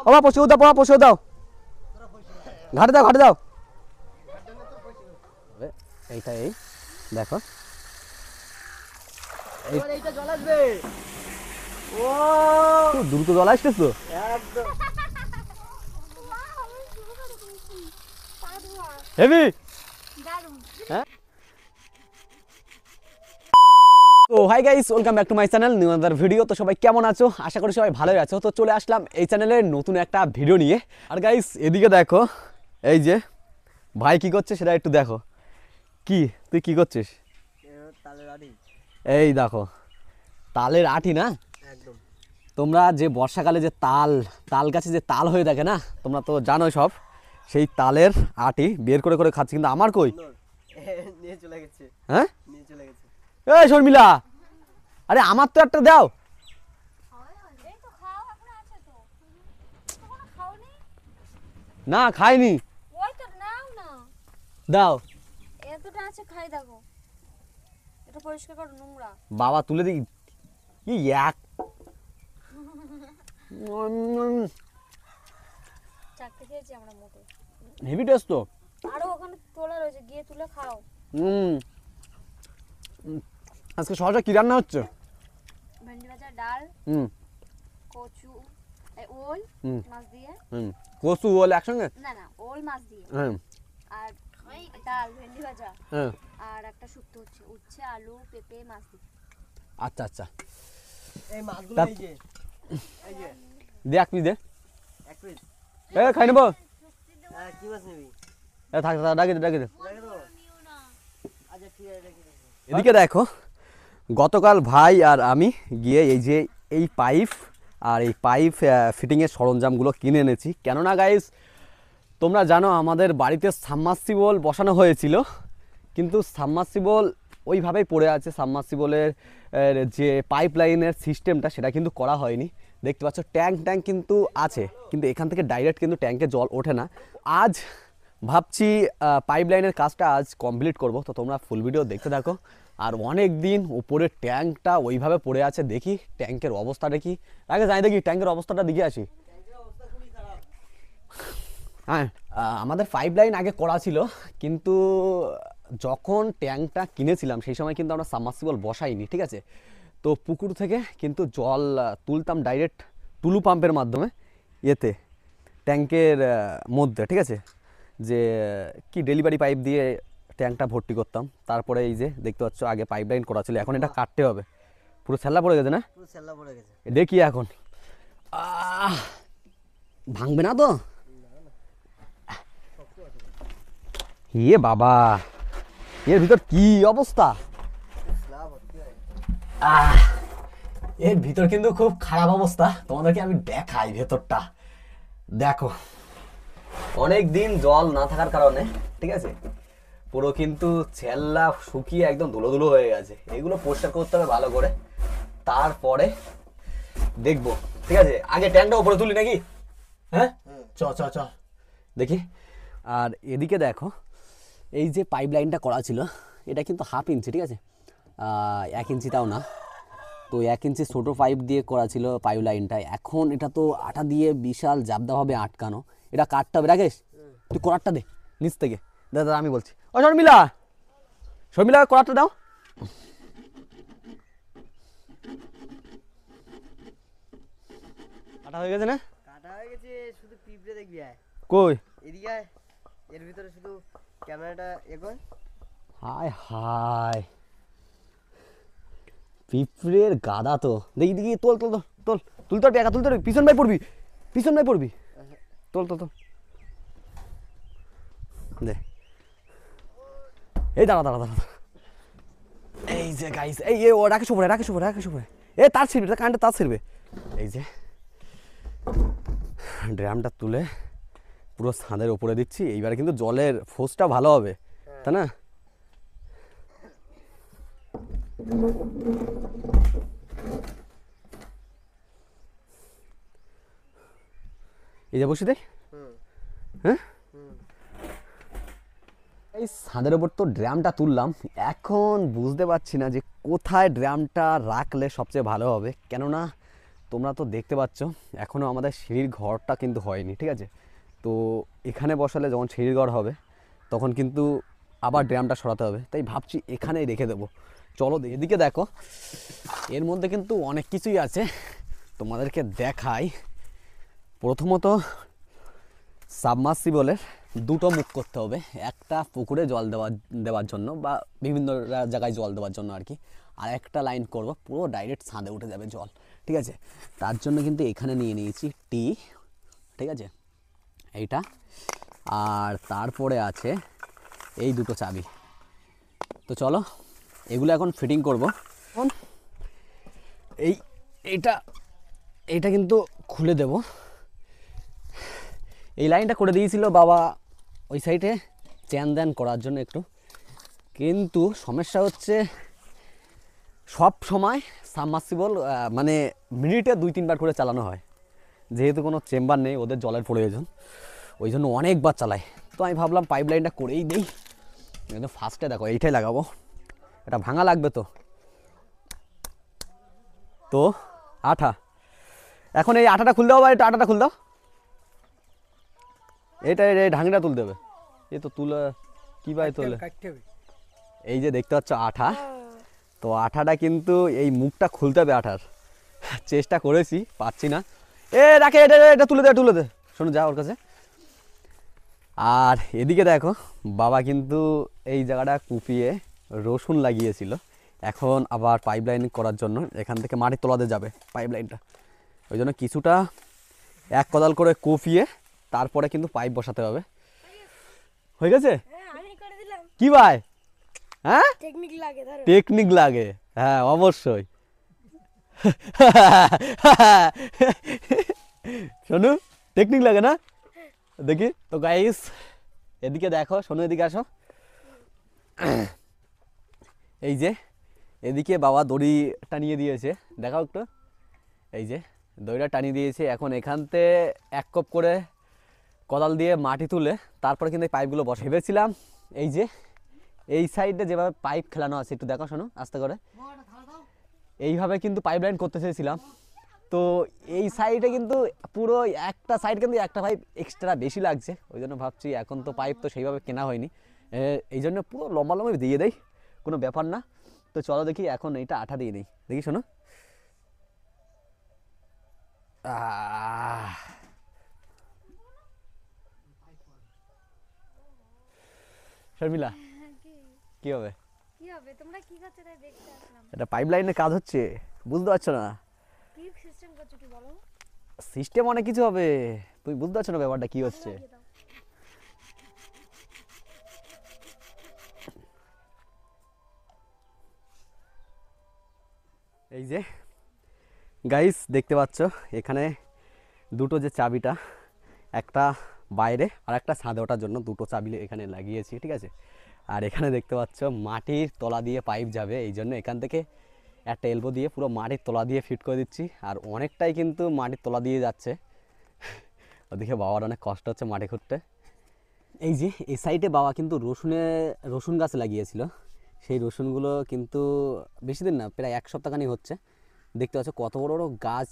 বাবা পৌঁছে দাও, বাবা পৌঁছে দাও, ঘাটে দাও, ঘাটে দাও। এইটা এই দেখো, এইটা জল আসবে। ও দ্রুত জল আসতেছ তো একদম হেভি। হ্যাঁ, তো hi guys, welcome back to my channel new another video. তো সবাই কেমন আছো? আশা করি সবাই ভালোই আছো। তো চলে আসলাম এই চ্যানেলের নতুন একটা ভিডিও নিয়ে। আর গাইস এদিকে দেখো, এই যে ভাই কি করছে সেটা একটু দেখো। কি তুই কি করছিস? তালের আড়ি। এই দেখো তালের আটি না, একদম। তোমরা যে বর্ষাকালে যে তাল গাছে যে তাল হয়ে থাকে না, তোমরা তো জানো সব, সেই তালের আটি বের করে করে খাচ্ছি। কিন্তু আমার কই? নিয়ে চলে গেছে। হ্যাঁ নিয়ে চলে গেছে। এই শর্মিলা, আরে আমার তো একটা দাও। না খাইনি, দাও। এতটা আছে, খাই দেখো। এটা পরিষ্কার করো, নোংরা। বাবা তুলে দিই কি এক চারটে খেয়েছি আমরা মোটে। হেভি টেস্ট তো। আরো ওখানে তোলা রয়েছে, গিয়ে তুলে খাও। আজকে সহজে কি রান্না হচ্ছে? ভেন্ডি ভাজা, ডাল, কচু, ওল মাছ দিয়ে। কচু ওল একসঙ্গে? না না, ওল মাছ দিয়ে। আর ডাল, ভেন্ডি ভাজা, আর একটা শুক্তো হচ্ছে, উচ্ছে, আলু, পেঁপে, মাছ দিয়ে। আচ্ছা আচ্ছা, এই মাছগুলো এই যে দে এক পিস দে। এক পিস। খাই নেবো। কি মাছ নিবি? থাক থাক, ডাকি দে ডাকি দে। রেখে দেবো। আচ্ছা ঠিক আছে, রেখে দেবো। এদিকে দেখো, গতকাল ভাই আর আমি গিয়ে এই যে এই পাইপ আর এই পাইপ ফিটিংয়ের সরঞ্জামগুলো কিনে এনেছি। কেননা গাইস তোমরা জানো আমাদের বাড়িতে সাবমার্সিবল বসানো হয়েছিল, কিন্তু সাবমার্সিবল ওইভাবেই পড়ে আছে। সাবমার্সিবলের যে পাইপ লাইনের সিস্টেমটা সেটা কিন্তু করা হয়নি। দেখতে পাচ্ছ ট্যাঙ্ক কিন্তু আছে, কিন্তু এখান থেকে ডাইরেক্ট কিন্তু ট্যাঙ্কে জল ওঠে না। আজ ভাবছি পাইপ লাইনের কাজটা আজ কমপ্লিট করব। তো তোমরা ফুল ভিডিও দেখতে থাকো। আর অনেক দিন উপরে ট্যাঙ্কটা ওইভাবে পড়ে আছে, দেখি ট্যাঙ্কের অবস্থাটা কি। আগে যাই দেখি ট্যাঙ্কের অবস্থাটা দিকে আসি। হ্যাঁ, আমাদের পাইপ লাইন আগে করা ছিল, কিন্তু যখন ট্যাঙ্কটা কিনেছিলাম সেই সময় কিন্তু আমরা সাবমার্সিবল বসাইনি, ঠিক আছে। তো পুকুর থেকে কিন্তু জল তুলতাম ডাইরেক্ট টুলু পাম্পের মাধ্যমে এতে ট্যাঙ্কের মধ্যে, ঠিক আছে, যে কি ডেলিভারি পাইপ দিয়ে ট্যাঙ্কটা ভর্তি করতাম। তারপরে এই যে দেখতে পাচ্ছ আগে পাইপ লাইন করা ছিল, এখন এটা কাটতে হবে। পুরো ছ্যাল্লা পড়ে গেছে না? পুরো সেল্লা পড়ে গেছে। দেখি এখন ভাঙবে না তো? ইয়ে বাবা, এর ভিতর কি অবস্থা! এর ভিতর কিন্তু খুব খারাপ অবস্থা। তোমাদেরকে আমি দেখাই ভেতরটা। দেখো অনেক দিন জল না থাকার কারণে, ঠিক আছে, পুরো কিন্তু ছেল্লা শুকিয়ে একদম ধুলো ধুলো হয়ে গেছে। এগুলো পরিষ্কার করতে হবে ভালো করে, তারপরে দেখবো, ঠিক আছে। আগে ট্যাঙ্কটা উপরে তুলি নাকি? হ্যাঁ চ চ চ দেখি। আর এদিকে দেখো, এই যে পাইপ লাইনটা করা ছিল এটা কিন্তু 1/2 ইঞ্চি, ঠিক আছে, 1 ইঞ্চিটাও না। তো 1 ইঞ্চি ছোটো পাইপ দিয়ে করা ছিল পাইপ লাইনটা। এখন এটা তো আটা দিয়ে বিশাল জাবদাভাবে আটকানো, এটা কাটতে হবে। রাকেশ তুই করারটা দে নিচ থেকে। দাদা আমি বলছি, ও শর্মিলা, শর্মিলা করারটা দাও। কাটা হয়ে গেছে না? কাটা হয়ে গেছে, শুধু পিঁপড়ে দেখবি। কই? এদিকে আয়, এর ভিতরে শুধু ক্যামেরাটা কর। হায় হায়, পিঁপড়ের গাদা তো। দেখি দেখি, তোল তোল তোল, তুলতে পারবি? একা তুলতে পারবি? পিছন ভাই পড়বি, পিছন ভাই পড়বি। তোল তোল তোল, দে। এই দাঁড়া দাঁড়া দাঁড়া, এই যে গাইস, এই ও রাকেশ উপরে, রাকেশ উপরে, রাকেশ উপরে। এ তার ছিড়বে, কারেন্টে তার ছিড়বে। এই যে ড্রামটা তুলে পুরো ছাদের উপরে দিচ্ছি। এইবারে কিন্তু জলের ফোর্সটা ভালো হবে, তাই না? এই যে বসে দেখ। হ্যাঁ, এই ছাদের ওপর তো ড্রামটা তুললাম। এখন বুঝতে পারছি না যে কোথায় ড্রামটা রাখলে সবচেয়ে ভালো হবে। কেননা তোমরা তো দেখতে পাচ্ছ এখনও আমাদের সিঁড়ির ঘরটা কিন্তু হয়নি, ঠিক আছে। তো এখানে বসালে যখন সিঁড়ির ঘর হবে তখন কিন্তু আবার ড্রামটা সরাতে হবে, তাই ভাবছি এখানেই রেখে দেবো। চলো এদিকে দেখো, এর মধ্যে কিন্তু অনেক কিছুই আছে, তোমাদেরকে দেখাই। প্রথমত সাবমার্সিবলের দুটো মুখ করতে হবে, একটা পুকুরে জল দেওয়ার জন্য বা বিভিন্ন জায়গায় জল দেওয়ার জন্য আর কি, আর একটা লাইন করব পুরো ডাইরেক্ট ছাদে উঠে যাবে জল, ঠিক আছে। তার জন্য কিন্তু এখানে নিয়ে নিয়েছি টি, ঠিক আছে, এইটা, আর তারপরে আছে এই দুটো চাবি। তো চলো এগুলো এখন ফিটিং করব। এইটা কিন্তু খুলে দেব। এই লাইনটা করে দিয়েছিল বাবা ওই সাইডে চ্যান দ্যান করার জন্য একটু, কিন্তু সমস্যা হচ্ছে সব সময় সাবমার্সিবল মানে মিনিটে 2-3 বার করে চালানো হয়, যেহেতু কোনো চেম্বার নেই ওদের জলের প্রয়োজন, ওই জন্য অনেকবার চালাই। তো আমি ভাবলাম পাইপ লাইনটা করেই দিই। কিন্তু ফার্স্টে দেখো এইটাই লাগাবো, এটা ভাঙা লাগবে তো আঠা। এখন এই আঠাটা খুলে দাও বা এটা আঠাটা খুলে দাও, এইটা এই ঢাকনিটা তুলতে হবে। এই তো তুলে কী ভাই তোলে, এই যে দেখতে পাচ্ছ আঠা, তো আঠাটা কিন্তু এই মুখটা খুলতে হবে আঠার, চেষ্টা করেছি পাচ্ছি না। রাখে এটা তুলে দে শোনো যা ওর কাছে। আর এদিকে দেখো বাবা কিন্তু এই জায়গাটা কুপিয়ে রসুন লাগিয়েছিল, এখন আবার পাইপ লাইন করার জন্য এখান থেকে মাটির তলাতে যাবে পাইপ লাইনটা, ওই জন্য কিছুটা 1 কোদাল করে কুপিয়ে তারপরে কিন্তু পাইপ বসাতে হবে। হয়ে গেছে কি ভাই? হ্যাঁ টেকনিক লাগে, হ্যাঁ অবশ্যই। শোনু টেকনিক লাগে না, দেখি তো গাইস। এদিকে দেখো, শোনো এদিকে আসো। এই যে এদিকে বাবা দড়ি টানিয়ে দিয়েছে, দেখাও একটু। এই যে দড়িটা টানিয়ে দিয়েছে, এখন এখানতে 1 কোপ করে কোদাল দিয়ে মাটি তুলে তারপরে কিন্তু এই পাইপগুলো বসে। ভেবেছিলাম এই যে এই সাইডে যেভাবে পাইপ খেলানো আছে, একটু দেখো শোনো আস্তে করে, এইভাবে কিন্তু পাইপ লাইন করতে চেয়েছিলাম। তো এই সাইডে কিন্তু পুরো একটা সাইড কিন্তু একটা পাইপ এক্সট্রা বেশি লাগছে, ওই জন্য ভাবছি এখন তো পাইপ তো সেইভাবে কেনা হয়নি, এই জন্য পুরো লম্বা লম্বা দিয়ে দেয়, কোনো ব্যাপার না। তো চলো দেখি এখন এইটা আঠা দিয়ে দিই, দেখি শোনো। শর্মিলা কি হবে? তোমরা কি করছো তাই দেখতে আসলাম। এটা পাইপ লাইনের কাজ হচ্ছে, বুঝতে পারছো না? কি সিস্টেম করছো কি বলো? সিস্টেম অনেক কিছু হবে, তুই বুঝতে পারছো না ব্যাপারটা কি হচ্ছে। এই যে গাইস দেখতে পাচ্ছ এখানে দুটো যে চাবিটা, একটা বাইরে আর একটা ছাদে ওঠার জন্য দুটো চাবি এখানে লাগিয়েছি, ঠিক আছে। আর এখানে দেখতে পাচ্ছ মাটির তলা দিয়ে পাইপ যাবে, এই জন্য এখান থেকে একটা এলবো দিয়ে পুরো মাটির তলা দিয়ে ফিট করে দিচ্ছি, আর অনেকটাই কিন্তু মাটির তলা দিয়ে যাচ্ছে। ওদিকে বাবার অনেক কষ্ট হচ্ছে মাটি খুঁড়তে। এই যে এই সাইডে বাবা কিন্তু রসুন গাছ লাগিয়েছিল, সেই রসুনগুলো কিন্তু বেশি দিন না, প্রায় 1 সপ্তাহখানি হচ্ছে। দেখতে পাচ্ছ কত বড় বড় গাছ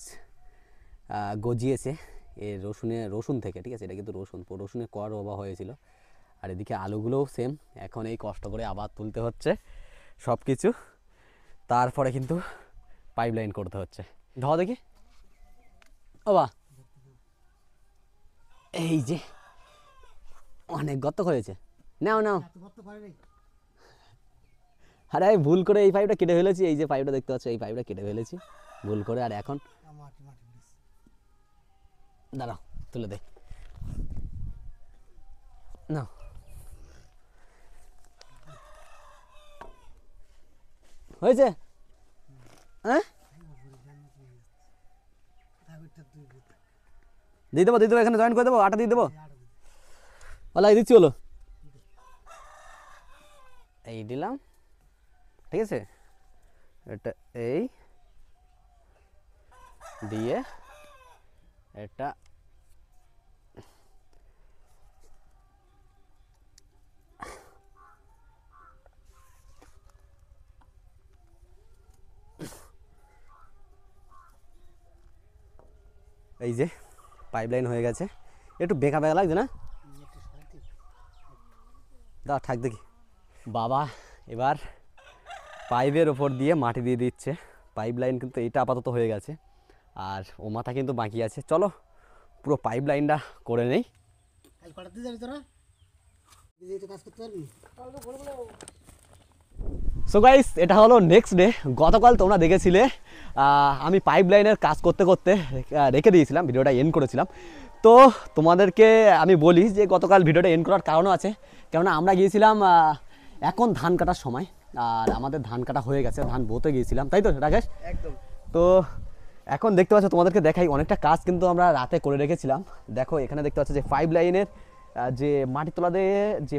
গজিয়েছে এই রসুন থেকে, ঠিক আছে। এটা কিন্তু রসুনের কর বাবা হয়েছিল। আর এদিকে আলুগুলোও সেম, এখন এই কষ্ট করে আবার তুলতে হচ্ছে সব কিছু, তারপরে কিন্তু পাইপ লাইন করতে হচ্ছে। ধোয়া দেখি ও বা, এই যে অনেক গর্ত হয়েছে, নাও। আরে আমি ভুল করে এই পাইপটা কেটে ফেলেছি, এই যে পাইপটা দেখতে পাচ্ছ এই পাইপটা কেটে ফেলেছি ভুল করে, আর এখন দাঁড়াও তুলে দে না। হয়েছে হ্যাঁ, দিয়ে দেবো এখানে জয়েন করে দেবো, আটা দিয়ে দেবো, লাগিয়ে দিচ্ছি হলো, এই দিলাম, ঠিক আছে। এটা এই দিয়ে এটা এই যে পাইপ লাইন হয়ে গেছে, একটু বেঁকা বেঁকা লাগছে না? দা থাক দেখি। বাবা এবার পাইপের ওপর দিয়ে মাটি দিয়ে দিচ্ছে। পাইপ লাইন কিন্তু এটা আপাতত হয়ে গেছে, আর ও মাথা কিন্তু বাকি আছে। চলো পুরো পাইপ লাইনটা করে নেই। সো গাইস, এটা হলো নেক্সট ডে। গতকাল তোমরা দেখেছিলে আমি পাইপ লাইনের কাজ করতে করতে রেখে দিয়েছিলাম, ভিডিওটা এন্ড করেছিলাম। তো তোমাদেরকে আমি বলি যে গতকাল ভিডিওটা এন্ড করার কারণও আছে, কেননা আমরা গিয়েছিলাম এখন ধান কাটার সময়, আর আমাদের ধান কাটা হয়ে গেছে, ধান বতে গিয়েছিলাম, তাই তো রাকেশ? একদম। তো এখন দেখতে পাচ্ছ, তোমাদেরকে দেখাই, অনেকটা কাজ কিন্তু আমরা রাতে করে রেখেছিলাম। দেখো এখানে দেখতে পাচ্ছ যে পাইপ লাইনের যে মাটি তোলা দিয়ে যে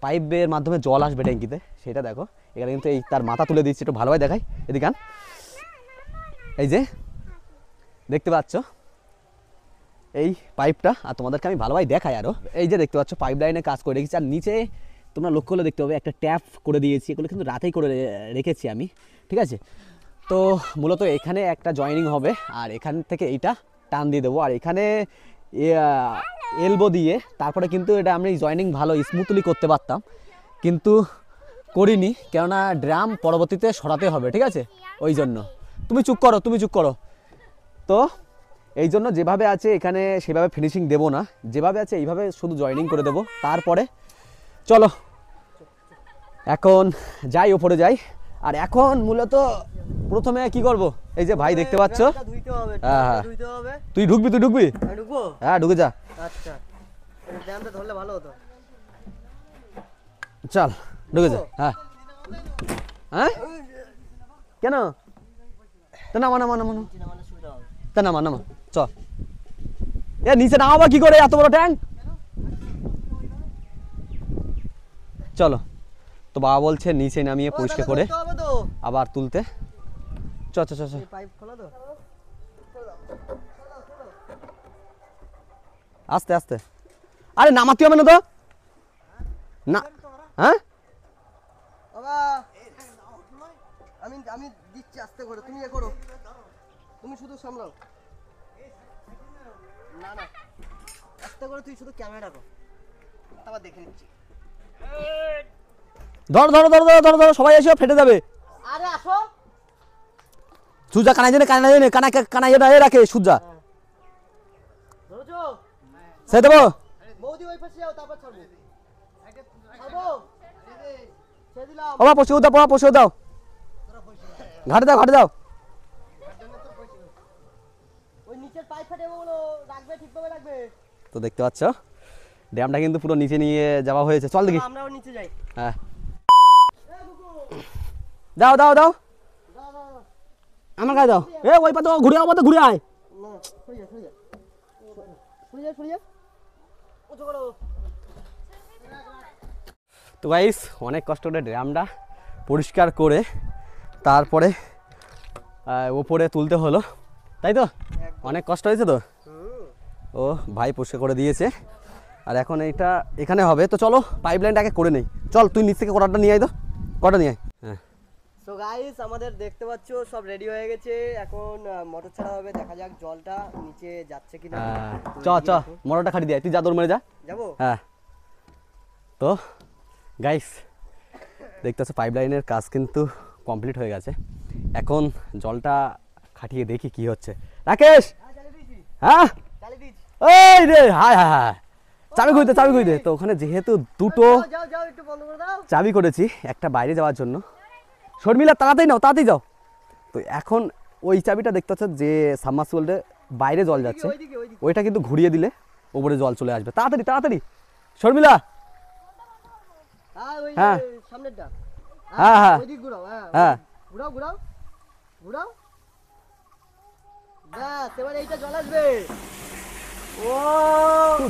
পাইপের মাধ্যমে জল আসবে ট্যাঙ্কিতে, সেটা দেখো এখানে কিন্তু এই তার মাথা তুলে দিচ্ছি, একটু ভালোভাবে দেখাই, এদিকে আন। এই যে দেখতে পাচ্ছ এই পাইপটা, আর তোমাদেরকে আমি ভালোভাবে দেখাই আরও। এই যে দেখতে পাচ্ছ পাইপ লাইনে কাজ করে রেখেছি, আর নিচে তোমরা লক্ষ্য করলে দেখতে হবে একটা ট্যাপ করে দিয়েছি, এগুলো কিন্তু রাতেই করে রেখেছি আমি, ঠিক আছে? তো মূলত এখানে একটা জয়েনিং হবে, আর এখান থেকে এইটা টান দিয়ে দেবো, আর এখানে এলবো দিয়ে তারপরে কিন্তু এটা আমি জয়েনিং ভালো স্মুথলি করতে পারতাম, কিন্তু করিনি, কেননা ড্রাম পরবর্তীতে সরাতে হবে, ঠিক আছে? ওই জন্য তুমি চুপ করো। তো এই জন্য যেভাবে আছে এখানে সেভাবে ফিনিশিং দেবো না, যেভাবে আছে এইভাবে শুধু জয়েনিং করে দেবো। তারপরে চলো এখন যাই, ওপরে যাই। আর এখন মূলত প্রথমে কি করব, এই যে ভাই দেখতে পাচ্ছ, হ্যাঁ তুই ঢুকবি? হ্যাঁ ঢুকে যা। আচ্ছা, ড্যামটা ধরলে ভালো হতো। চল ঢুকে যা। হ্যাঁ হ্যাঁ কেন? তা নামা তা নামা চ। এ নিচে নামাবা কি করে, এত বড় ট্যাঙ্ক? চলো। তো বাবা বলছে নিচে নামিয়ে পরিষ্কার করে আবার তুলতে। চ আস্তে আস্তে। আরে নামাতে হবে না তো না? হ্যাঁ বাবা, আমি দিচ্ছি আস্তে করে, তুমি করো, তুমি শুধু সামলাও। না আস্তে করে, তুই শুধু ক্যামেরা রাখো, তারপর দেখে নিচ্ছি। ধরো সবাই এসে ফেটে যাবে। আরে আসো, সুজা কানাই রাখে সুজা। ধরছো? সে দেবো বৌদি ওই পাশে যাও, তারপর ছাড়বো। ছেড়ে দিলাম। বাবা পশু দাও, ঘাটে দাও। ওই নিচের পাইপ ফাটে ওগুলো রাখবে, ঠিকভাবে রাখবে। তো দেখতে পাচ্ছ ড্যামটা কিন্তু পুরো নিচে নিয়ে যাওয়া হয়েছে। চল দেখি, আমরাও নিচে যাই। হ্যাঁ দাও আমার কাছে দাও। এ ওই পা তো ঘুরে আয়। তো গাইস, অনেক কষ্ট করে ড্রামটা পরিষ্কার করে তারপরে ওপরে তুলতে হলো, তাই তো? অনেক কষ্ট হয়েছে তো। ও ভাই পরিষ্কার করে দিয়েছে, আর এখন এইটা এখানে হবে। তো চলো পাইপ লাইনটাকে করে নেই। চল তুই নিচ থেকে কটাটা নিয়ে আয়, তো কটা নিয়ে আয়। হ্যাঁ সো গাইস, আমাদের দেখতে পাচ্ছ সব রেডি হয়ে গেছে, এখন মোটর ছাড়া হবে, দেখা যাক জলটা নিচে যাচ্ছে কিনা। চ মোটরটা খাটি দিয়ে তুই যা, দৌড় মেরে যাবো। হ্যাঁ তো গাইস দেখতে পাচ্ছ পাইপ লাইনের কাজ কিন্তু কমপ্লিট হয়ে গেছে, এখন জলটা খাটিয়ে দেখি কি হচ্ছে। রাকেশ, হ্যাঁ এই রে, হায় চাবি খুঁজতে। তো ওখানে যেহেতু দুটো চাবি করেছি, একটা বাইরে যাওয়ার জন্য, শর্মিলা তাড়াতাড়ি যাও। তো এখন ওই চাবিটা দেখতে পাচ্ছ যে সাবমার্সিবলটা বাইরে জল যাচ্ছে, ওইটা কিন্তু ঘুরিয়ে দিলে ওপরে জল চলে আসবে। তাড়াতাড়ি শর্মিলা। হ্যাঁ সামনেরটা, হ্যাঁ ওইদিক ঘুরাও, হ্যাঁ ঘুরাও। ব্যাস, এবার এইটা জল আসবে। ও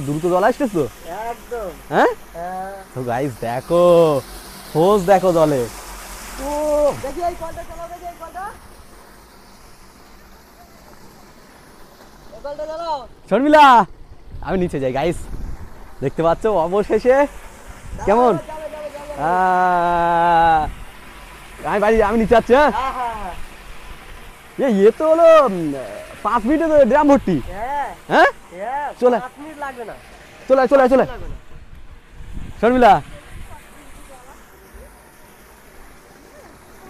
দ্রুত জল আসছে তো একদম। হ্যাঁ। তো গাইস দেখো, হোস দেখো জলে। ও দেখি এই কলটা চালাও, দেখি এই কলটা চালাও। শর্মিলা, আমি নিচে যাই গাইস, দেখতে পাচ্ছ অবশেষে কেমন। আমি নিচে যাচ্ছি। হ্যাঁ এ তো হলো 5 মিনিটে তো ড্রাম ভর্তি। হ্যাঁ হ্যাঁ হ্যাঁ, চলে। 5 মিনিট লাগবে না, চলে চলে চলে লাগবে না। শর্মিলা।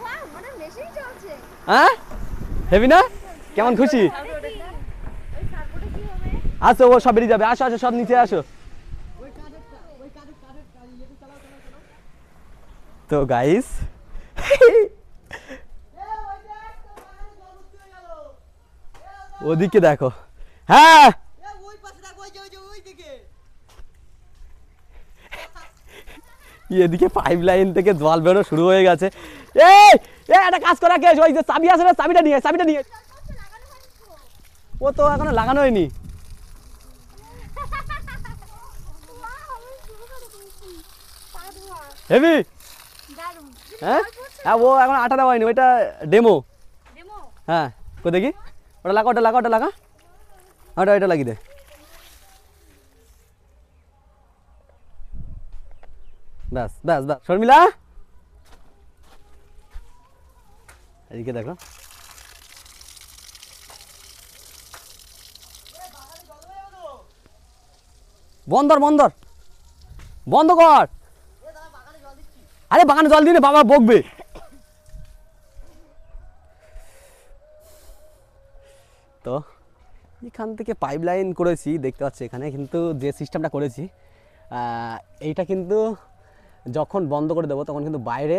ওয়াও, মানে মেশিন চলছে। হ্যাঁ হেভি না? কেমন খুশি? ওই সাপোর্টে কি হবে? আসো, ও সব বেরিয়ে যাবে। আসো আসো, সব নিচে আসো। তো গাইস ওদিকে দেখো। হ্যাঁ ওই পাশে দেখ, ওই যে ওই দিকে। এদিকে পাইপ লাইন থেকে জল বেরো শুরু হয়ে গেছে। এই একটা কাজ করা কে, ওই যে চাবি আছে না, চাবিটা নিয়ে চাবিটা নিয়ে। ও তো এখনো লাগানো হয়নি। হেভি। দারুণ। হ্যাঁ হ্যাঁ, ও এখন আটা দেওয়া হয়নি, ওইটা ডেমো। ডেমো। হ্যাঁ কো দেখি, ওটা লাগা, ওটা লাগা, ওটা লাগা, ওটা ওইটা লাগিয়ে দে। ব্যাস ব্যাস ব্যাস। শর্মিলা এদিকে দেখো। বন্দর বন্দর বন্ধ কর। আরে বাগানে জল দিলে বাবা বকবে। তো এখান থেকে পাইপ লাইন করেছি দেখতে পাচ্ছি এখানে, কিন্তু যে সিস্টেমটা করেছি এইটা কিন্তু যখন বন্ধ করে দেবো তখন কিন্তু বাইরে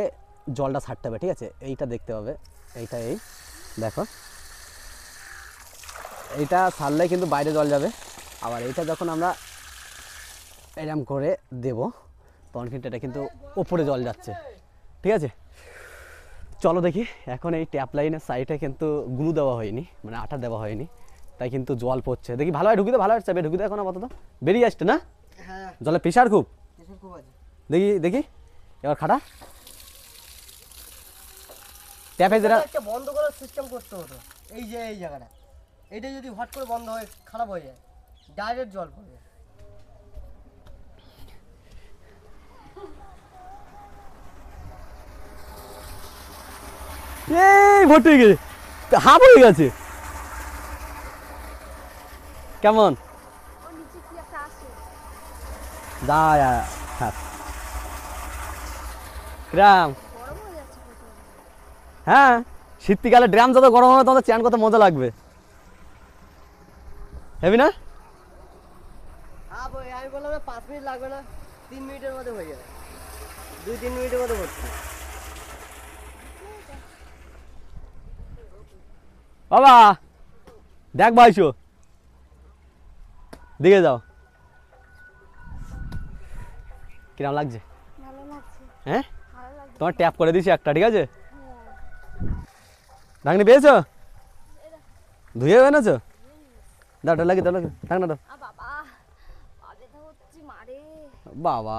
জলটা ছাড়তে হবে, ঠিক আছে? এইটা দেখতে হবে, এইটা এই দেখো, এইটা ছাড়লে কিন্তু বাইরে জল যাবে। আবার এইটা যখন আমরা এরম করে দেব তখন কিন্তু এটা কিন্তু ওপরে জল যাচ্ছে, ঠিক আছে? চলো দেখি। এখন এই ট্যাপ লাইনের সাইডে কিন্তু গ্লু দেওয়া হয়নি, মানে আঠা দেওয়া হয়নি, তাই কিন্তু জল পড়ছে। দেখি ভালো হয় ঢুকিতে, ভালো হচ্ছে ঢুকিতে। এখন আপাতত বেরিয়ে আসছে না, হ্যাঁ জলের প্রেশার খুব। এসব খুব আছে। দেখি দেখি এবার খাটা ট্যাপে যেটা। একটা বন্ধ করার সিস্টেম করতে হতো, এই যে এই জায়গাটা, এটা যদি হট করে বন্ধ হয় খারাপ হয়ে যায়, ডাইরেক্ট জল পড়বে। এই ভর্তি হয়ে গেছে, হাফ হয়ে গেছে। কেমন ওর নিচে কি একটা আছে। যা গ্রাম? গরম হয়ে যাচ্ছে প্রচুর। হ্যাঁ শীতকালে ড্রাম যত গরম হবে তত চান কত মজা লাগবে, হেবি না? হ্যাঁ ভাই, আমি বললাম 5 মিনিট লাগবে না, 3 মিনিটের মধ্যে হয়ে যাবে, 2-3 মিনিটের মধ্যে হচ্ছে। বাবা দেখ ভাইছো, দিকে যাও। কিরম লাগছে? ভালো লাগছে। হ্যাঁ ভালো লাগছে। তোমার ট্যাপ করে দিয়েছি একটা, ঠিক আছে? ঢাকনি পেয়েছো? ধুয়ে এনেছো? দাও ওটা লাগিয়ে দাও, ঢাকনা দাও। বাবা ব্যথা হচ্ছে মারে। বাবা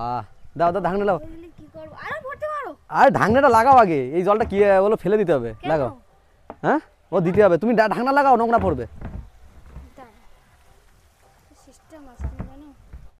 দাও দাও, ঢাকনা দাও। বললি কি করব? আরে ভরতে পারো। আর ঢাকনাটা লাগাও আগে, এই জলটা কি বলো ফেলে দিতে হবে। কেন? লাগাও। হ্যাঁ ও দিতে হবে, তুমি ঢাকনা লাগাও, নোংরা পড়বে।